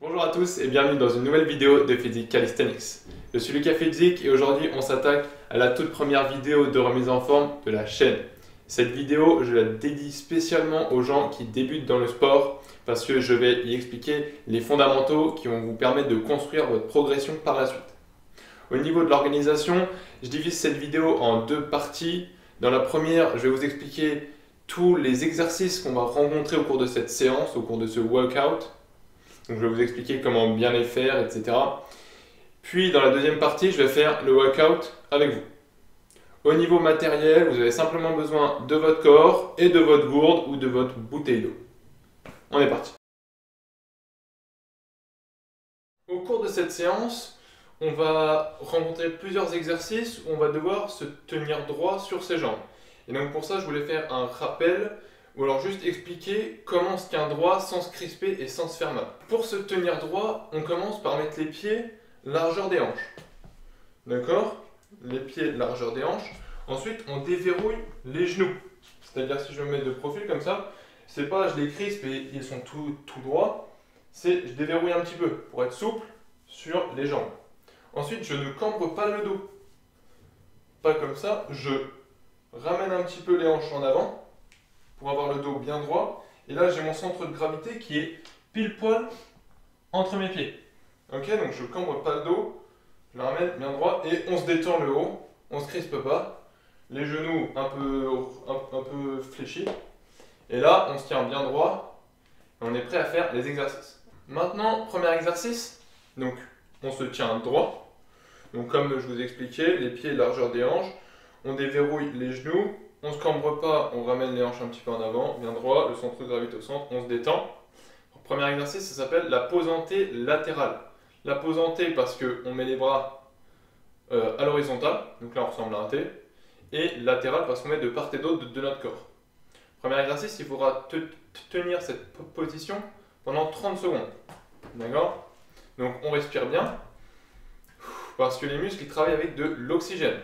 Bonjour à tous et bienvenue dans une nouvelle vidéo de Physique Calisthenics. Je suis Lucas Physique et aujourd'hui on s'attaque à la toute première vidéo de remise en forme de la chaîne. Cette vidéo, je la dédie spécialement aux gens qui débutent dans le sport parce que je vais y expliquer les fondamentaux qui vont vous permettre de construire votre progression par la suite. Au niveau de l'organisation, je divise cette vidéo en deux parties. Dans la première, je vais vous expliquer tous les exercices qu'on va rencontrer au cours de cette séance, au cours de ce workout. Donc je vais vous expliquer comment bien les faire, etc. Puis dans la deuxième partie, je vais faire le workout avec vous. Au niveau matériel, vous avez simplement besoin de votre corps et de votre gourde ou de votre bouteille d'eau. On est parti. Au cours de cette séance, on va rencontrer plusieurs exercices où on va devoir se tenir droit sur ses jambes. Et donc pour ça, je voulais faire un rappel ou alors juste expliquer comment on se tient droit sans se crisper et sans se faire mal. Pour se tenir droit, on commence par mettre les pieds largeur des hanches. D'accord? Les pieds largeur des hanches. Ensuite, on déverrouille les genoux. C'est-à-dire si je me mets de profil comme ça, c'est pas je les crispe et ils sont tout droits, c'est je déverrouille un petit peu pour être souple sur les jambes. Ensuite, je ne cambre pas le dos. Pas comme ça, je ramène un petit peu les hanches en avant pour avoir le dos bien droit. Et là, j'ai mon centre de gravité qui est pile poil entre mes pieds. Ok, donc je ne cambre pas le dos, je le ramène bien droit et on se détend le haut, on ne se crispe pas. Les genoux un peu fléchis. Et là, on se tient bien droit et on est prêt à faire les exercices. Maintenant, premier exercice, donc on se tient droit. Donc comme je vous ai expliqué, les pieds largeur des hanches, on déverrouille les genoux. On ne se cambre pas, on ramène les hanches un petit peu en avant, bien droit, le centre de gravité au centre, on se détend. Premier exercice, ça s'appelle la posantée latérale. La posantée parce qu'on met les bras à l'horizontale, donc là on ressemble à un T, et latérale parce qu'on met de part et d'autre de notre corps. Premier exercice, il faudra tenir cette position pendant 30 secondes. D'accord? Donc on respire bien, parce que les muscles ils travaillent avec de l'oxygène.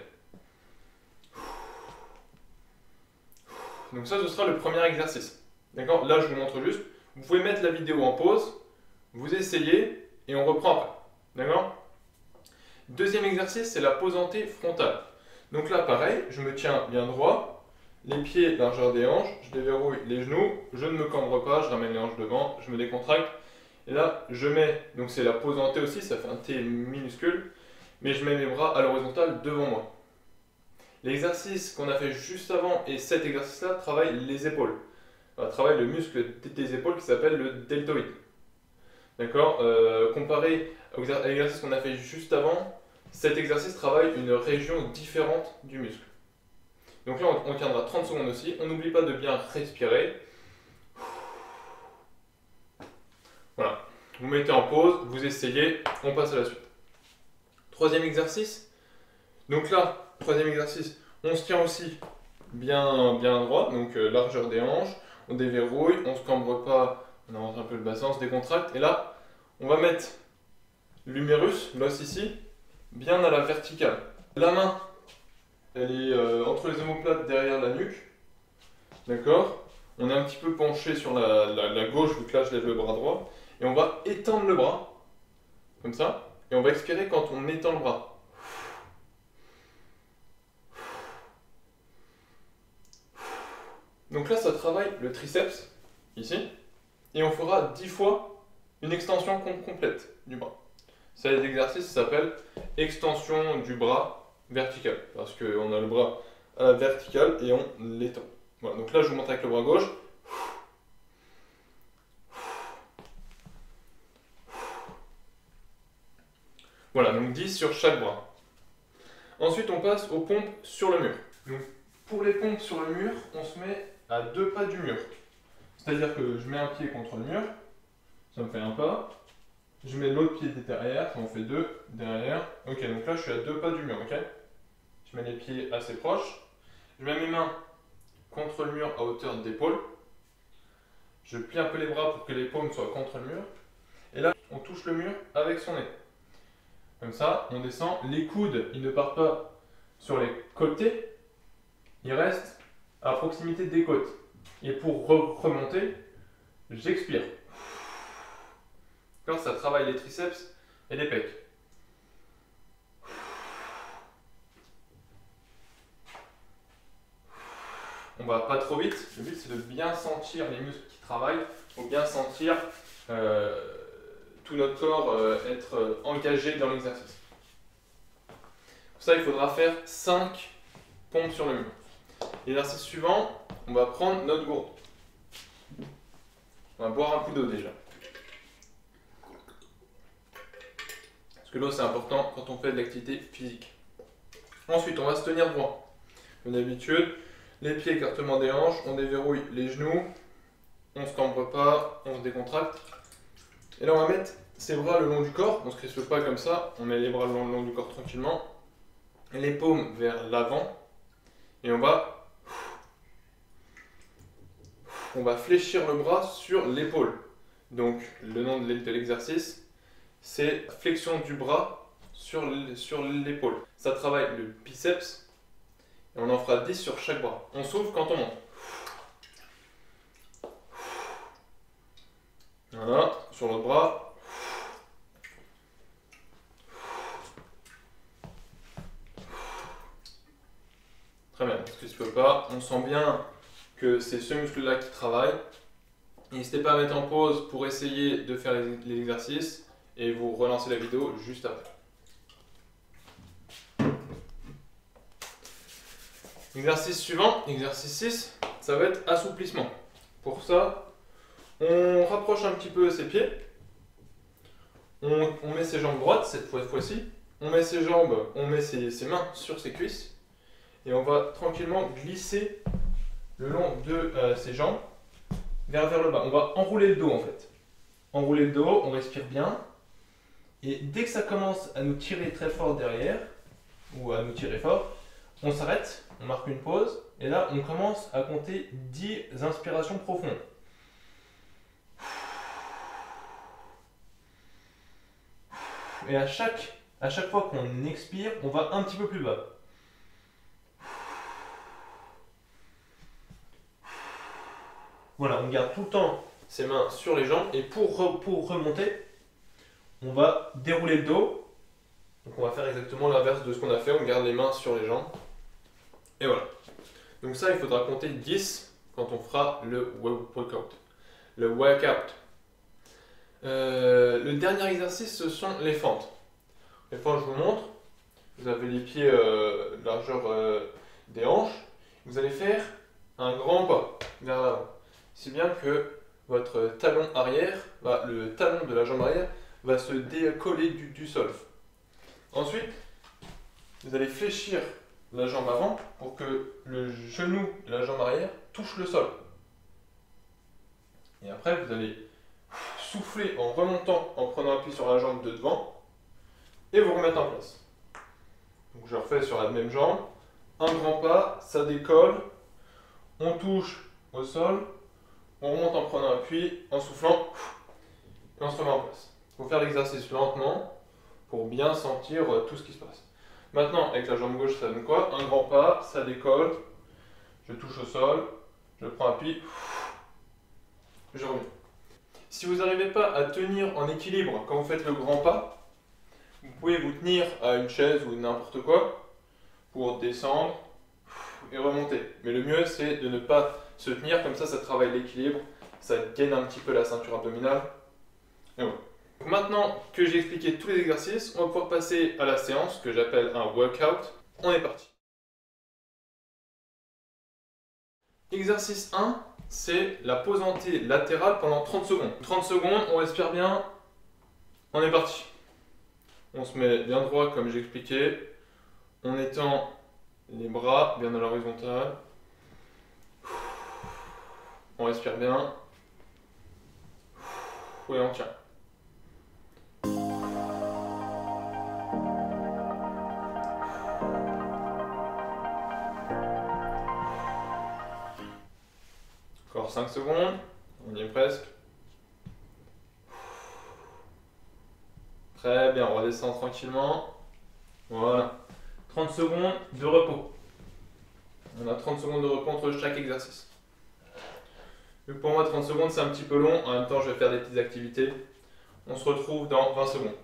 Donc ça, ce sera le premier exercice. D'accord? Là, je vous montre juste. Vous pouvez mettre la vidéo en pause, vous essayez et on reprend après. D'accord? Deuxième exercice, c'est la posantée frontale. Donc là, pareil, je me tiens bien droit, les pieds largeur des hanches, je déverrouille les genoux, je ne me cambre pas, je ramène les hanches devant, je me décontracte. Et là, je mets, donc c'est la posantée aussi, ça fait un T minuscule, mais je mets mes bras à l'horizontale devant moi. L'exercice qu'on a fait juste avant et cet exercice-là travaille les épaules. Travaille le muscle des épaules qui s'appelle le deltoïde. D'accord? Comparé à l'exercice qu'on a fait juste avant, cet exercice travaille une région différente du muscle. Donc là, on tiendra 30 secondes aussi. On n'oublie pas de bien respirer. Voilà. Vous mettez en pause, vous essayez, on passe à la suite. Troisième exercice. Donc là, troisième exercice, on se tient aussi bien droit, donc largeur des hanches, on déverrouille, on ne se cambre pas, on avance un peu le bassin, on se décontracte, et là, on va mettre l'humérus, l'os ici, bien à la verticale. La main, elle est entre les omoplates derrière la nuque, d'accord? On est un petit peu penché sur la gauche, vu que là je lève le bras droit, et on va étendre le bras, comme ça, et on va expirer quand on étend le bras. Donc là, ça travaille le triceps, ici, et on fera 10 fois une extension complète du bras. Cet exercice s'appelle extension du bras vertical, parce qu'on a le bras à la verticale et on l'étend. Voilà, donc là, je vous montre avec le bras gauche. Voilà, donc 10 sur chaque bras. Ensuite, on passe aux pompes sur le mur. Donc, pour les pompes sur le mur, on se met à 2 pas du mur. C'est-à-dire que je mets un pied contre le mur, ça me fait un pas. Je mets l'autre pied derrière, ça en fait 2, derrière. Ok, donc là je suis à 2 pas du mur, ok? Je mets les pieds assez proches. Je mets mes mains contre le mur à hauteur d'épaule. Je plie un peu les bras pour que les paumes soient contre le mur. Et là, on touche le mur avec son nez. Comme ça, on descend. Les coudes, ils ne partent pas sur les côtés. Ils restent à proximité des côtes. Et pour remonter, j'expire. Quand ça travaille les triceps et les pecs. On va pas trop vite. Le but c'est de bien sentir les muscles qui travaillent, pour bien sentir tout notre corps être engagé dans l'exercice. Pour ça, il faudra faire 5 pompes sur le mur. L'exercice suivant, on va prendre notre gourde. On va boire un coup d'eau déjà. Parce que l'eau c'est important quand on fait de l'activité physique. Ensuite, on va se tenir droit. Comme d'habitude, les pieds écartement des hanches, on déverrouille les genoux, on ne se cambre pas, on se décontracte. Et là, on va mettre ses bras le long du corps, on ne se crispe pas comme ça, on met les bras le long du corps tranquillement, les paumes vers l'avant, et on va fléchir le bras sur l'épaule. Donc, le nom de l'exercice, c'est flexion du bras sur l'épaule. Ça travaille le biceps, et on en fera 10 sur chaque bras. On s'ouvre quand on monte. Voilà, sur l'autre bras. Très bien, parce que si je peux pas, on sent bien que c'est ce muscle-là qui travaille. N'hésitez pas à mettre en pause pour essayer de faire les exercices et vous relancez la vidéo juste après. Exercice suivant, exercice 6, ça va être assouplissement. Pour ça, on rapproche un petit peu ses pieds. On met ses jambes droites cette fois-ci. On met ses mains sur ses cuisses. Et on va tranquillement glisser le long de ses jambes vers le bas. On va enrouler le dos en fait. Enrouler le dos, on respire bien. Et dès que ça commence à nous tirer très fort derrière, ou à nous tirer fort, on s'arrête, on marque une pause. Et là, on commence à compter 10 inspirations profondes. Et à chaque fois qu'on expire, on va un petit peu plus bas. Voilà, on garde tout le temps ses mains sur les jambes et pour remonter, on va dérouler le dos. Donc on va faire exactement l'inverse de ce qu'on a fait, on garde les mains sur les jambes. Et voilà. Donc ça, il faudra compter 10 quand on fera le workout. Le dernier exercice, ce sont les fentes. Les fentes, je vous montre. Vous avez les pieds largeur des hanches. Vous allez faire un grand pas vers l'avant. Si bien que votre talon arrière, le talon de la jambe arrière, va se décoller du sol. Ensuite, vous allez fléchir la jambe avant pour que le genou et la jambe arrière touchent le sol. Et après, vous allez souffler en remontant, en prenant appui sur la jambe de devant et vous remettre en place. Donc je refais sur la même jambe. Un grand pas, ça décolle, on touche au sol, on remonte en prenant appui, en soufflant, et on se remet en place. Il faut faire l'exercice lentement pour bien sentir tout ce qui se passe. Maintenant, avec la jambe gauche, ça donne quoi? Un grand pas, ça décolle, je touche au sol, je prends appui, je reviens. Si vous n'arrivez pas à tenir en équilibre quand vous faites le grand pas, vous pouvez vous tenir à une chaise ou n'importe quoi pour descendre et remonter. Mais le mieux, c'est de ne pas se tenir, comme ça travaille l'équilibre, ça gaine un petit peu la ceinture abdominale. Et voilà. Donc maintenant que j'ai expliqué tous les exercices, on va pouvoir passer à la séance que j'appelle un workout. On est parti. Exercice 1, c'est la pose hantée latérale pendant 30 secondes. 30 secondes, on respire bien, on est parti. On se met bien droit comme j'ai expliqué, on étend les bras bien à l'horizontale. On respire bien. Et on tient. Encore 5 secondes. On y est presque. Très bien, on redescend tranquillement. Voilà. 30 secondes de repos. On a 30 secondes de repos entre chaque exercice. Pour moi, 30 secondes, c'est un petit peu long. En même temps, je vais faire des petites activités. On se retrouve dans 20 secondes.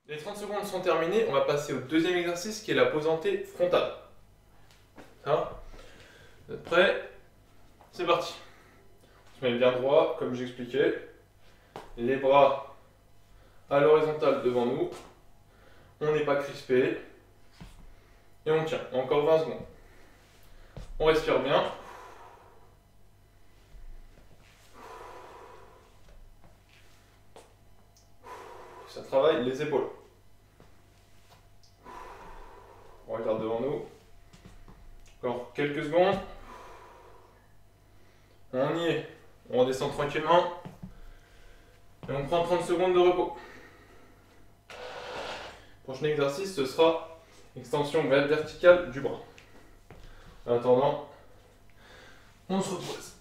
Les 30 secondes sont terminées, on va passer au deuxième exercice qui est la posantée frontale. Ça, vous êtes prêts? C'est parti. On se met bien droit, comme j'expliquais. Les bras à l'horizontale devant nous. On n'est pas crispé. Et on tient. Encore 20 secondes. On respire bien. Ça travaille les épaules. On regarde devant nous. Encore quelques secondes. On y est. On redescend tranquillement. Et on prend 30 secondes de repos. Prochain exercice, ce sera extension verticale du bras. En attendant, on se repose.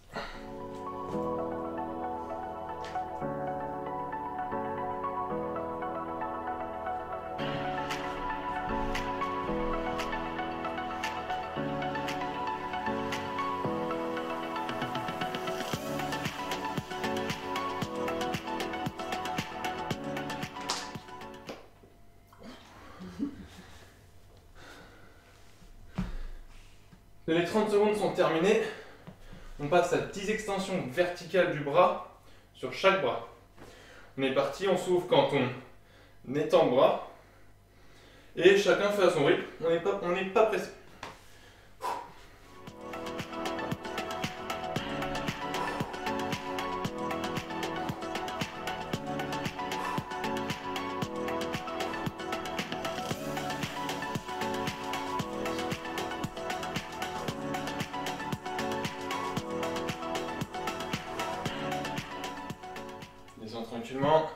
Les 30 secondes sont terminées. On passe à 10 extensions verticales du bras sur chaque bras. On est parti, on s'ouvre quand on étend le bras. Et chacun fait à son rythme. On n'est pas pressé. Descends tranquillement.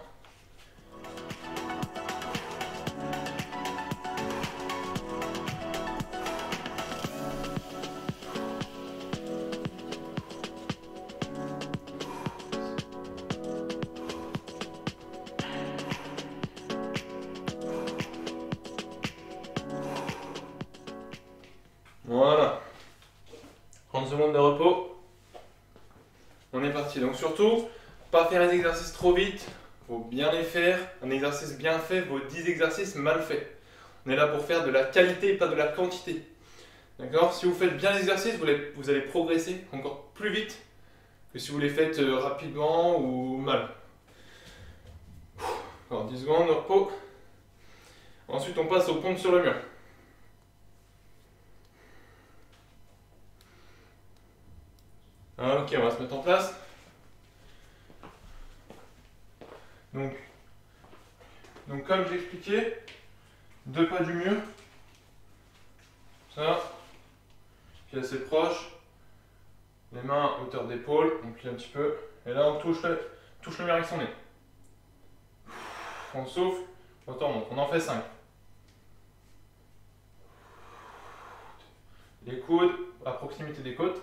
Voilà. 30 secondes de repos. On est parti. Donc surtout, pas faire les exercices trop vite. Il faut bien les faire. Un exercice bien fait vaut 10 exercices mal faits. On est là pour faire de la qualité, pas de la quantité. D'accord? Si vous faites bien l'exercice, vous allez progresser encore plus vite que si vous les faites rapidement ou mal. Encore 10 secondes de repos. Ensuite, on passe aux pompes sur le mur. Ok, on va se mettre en place. Donc comme j'expliquais, 2 pas du mur. Ça. Puis assez proche. Les mains à hauteur d'épaule. On plie un petit peu. Et là, on touche le mur avec son nez. On souffle. On remonte. On en fait 5. Les coudes à proximité des côtes.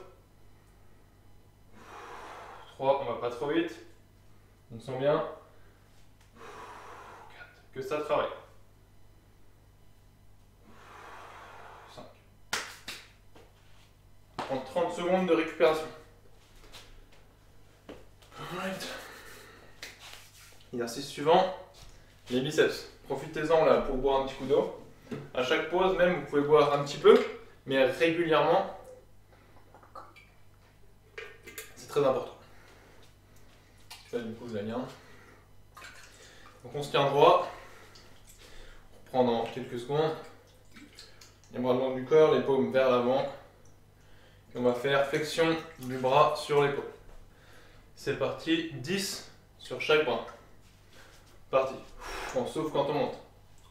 3, on va pas trop vite. On sent bien. 4, que ça travaille. 5. On prend 30 secondes de récupération. Alright. Exercice suivant, les biceps. Profitez-en là pour boire un petit coup d'eau. À chaque pause même, vous pouvez boire un petit peu, mais régulièrement. C'est très important. Ça, du coup, vous allez bien. Donc on se tient droit. On reprend dans quelques secondes. Les bras le long du corps, les paumes vers l'avant. Et on va faire flexion du bras sur l'épaule. C'est parti, 10 sur chaque bras. Parti. On souffle quand on monte.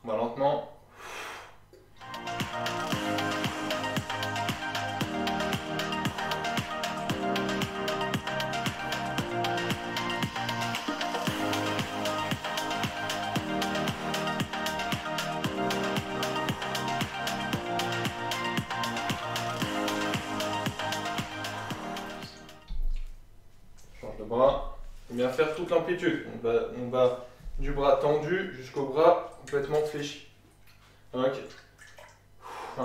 On va lentement. bien faire toute l'amplitude. On va du bras tendu jusqu'au bras complètement fléchi. Ok. 1.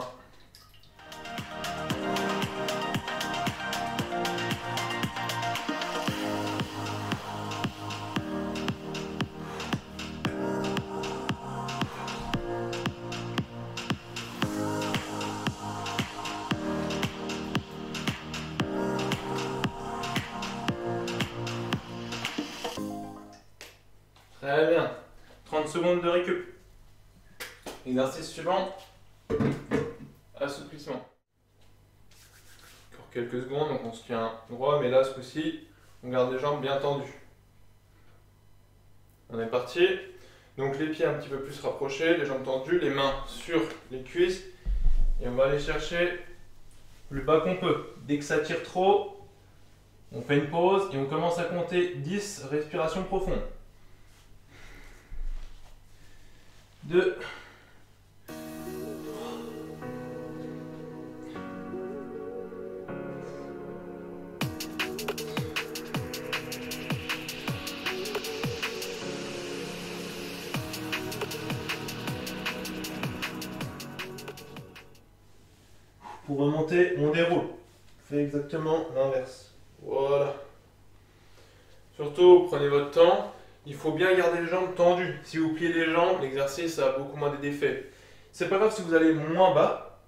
Très bien. 30 secondes de récup. Exercice suivant. Assouplissement. Encore quelques secondes, donc on se tient droit, mais là, ce coup-ci, on garde les jambes bien tendues. On est parti. Donc les pieds un petit peu plus rapprochés, les jambes tendues, les mains sur les cuisses. Et on va aller chercher le bas qu'on peut. Dès que ça tire trop, on fait une pause et on commence à compter 10 respirations profondes. 2. Pour remonter, on déroule. On fait exactement l'inverse. Voilà. Surtout, prenez votre temps. Il faut bien garder les jambes tendues. Si vous pliez les jambes, l'exercice a beaucoup moins d'effets. C'est pas grave si vous allez moins bas,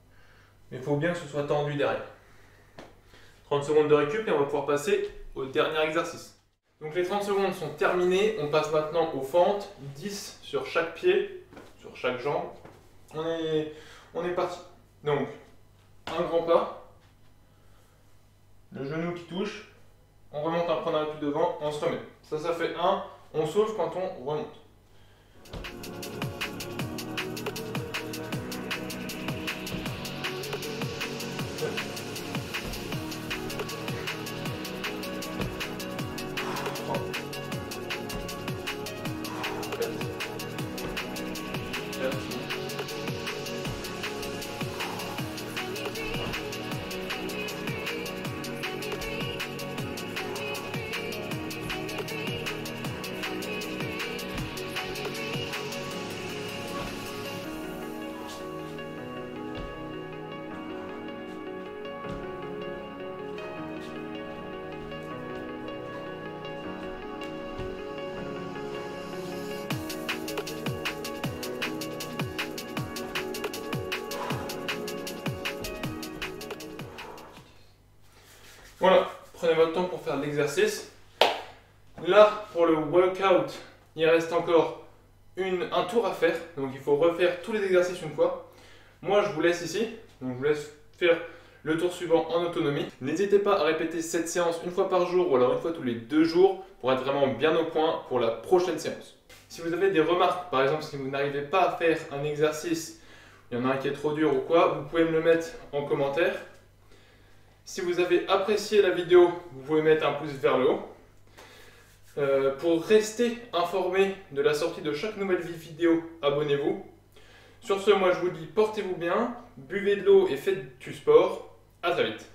mais il faut bien que ce soit tendu derrière. 30 secondes de récup et on va pouvoir passer au dernier exercice. Donc les 30 secondes sont terminées. On passe maintenant aux fentes. 10 sur chaque pied, sur chaque jambe. On est parti. Donc, un grand pas, le genou qui touche, on remonte en prenant un peu devant, on se remet. Ça fait 1, on souffle quand on remonte. Voilà, prenez votre temps pour faire l'exercice. Là, pour le workout, il reste encore un tour à faire. Donc il faut refaire tous les exercices une fois. Moi, je vous laisse ici. Donc je vous laisse faire le tour suivant en autonomie. N'hésitez pas à répéter cette séance une fois par jour ou alors une fois tous les 2 jours pour être vraiment bien au point pour la prochaine séance. Si vous avez des remarques, par exemple si vous n'arrivez pas à faire un exercice, il y en a un qui est trop dur ou quoi, vous pouvez me le mettre en commentaire. Si vous avez apprécié la vidéo, vous pouvez mettre un pouce vers le haut. Pour rester informé de la sortie de chaque nouvelle vidéo, abonnez-vous. Sur ce, moi je vous dis portez-vous bien, buvez de l'eau et faites du sport. À très vite.